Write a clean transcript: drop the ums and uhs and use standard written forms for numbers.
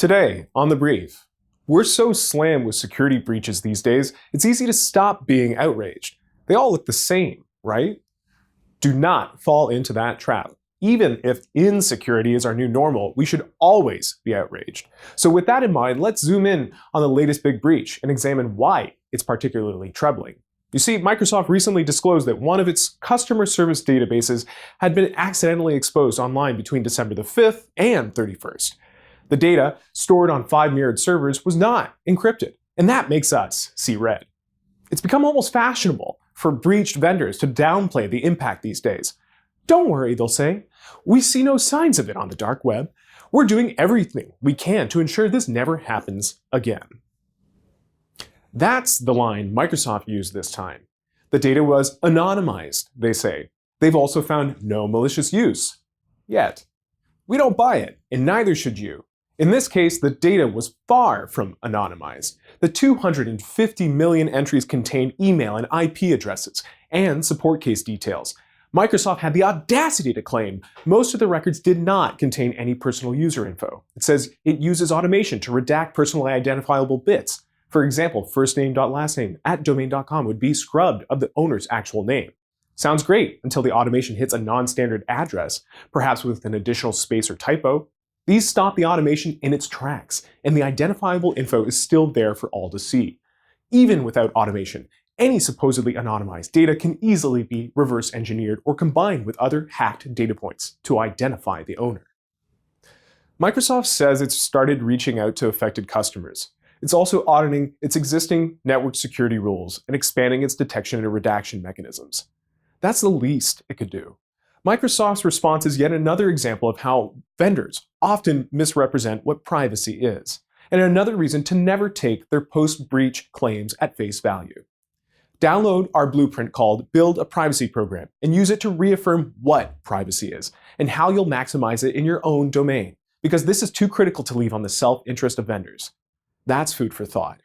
Today, on The Brief, we're so slammed with security breaches these days, it's easy to stop being outraged. They all look the same, right? Do not fall into that trap. Even if insecurity is our new normal, we should always be outraged. So with that in mind, let's zoom in on the latest big breach and examine why it's particularly troubling. You see, Microsoft recently disclosed that one of its customer service databases had been accidentally exposed online between December the 5th and 31st. The data, stored on 5 mirrored servers, was not encrypted, and that makes us see red. It's become almost fashionable for breached vendors to downplay the impact these days. Don't worry, they'll say. We see no signs of it on the dark web. We're doing everything we can to ensure this never happens again. That's the line Microsoft used this time. The data was anonymized, they say. They've also found no malicious use. Yet. We don't buy it, and neither should you. In this case, the data was far from anonymized. The 250 million entries contained email and IP addresses and support case details. Microsoft had the audacity to claim most of the records did not contain any personal user info. It says it uses automation to redact personally identifiable bits. For example, firstname.lastname@domain.com would be scrubbed of the owner's actual name. Sounds great until the automation hits a non-standard address, perhaps with an additional space or typo. These stop the automation in its tracks, and the identifiable info is still there for all to see. Even without automation, any supposedly anonymized data can easily be reverse engineered or combined with other hacked data points to identify the owner. Microsoft says it's started reaching out to affected customers. It's also auditing its existing network security rules and expanding its detection and redaction mechanisms. That's the least it could do. Microsoft's response is yet another example of how vendors often misrepresent what privacy is, and another reason to never take their post-breach claims at face value. Download our blueprint called Build a Privacy Program and use it to reaffirm what privacy is and how you'll maximize it in your own domain, because this is too critical to leave on the self-interest of vendors. That's food for thought.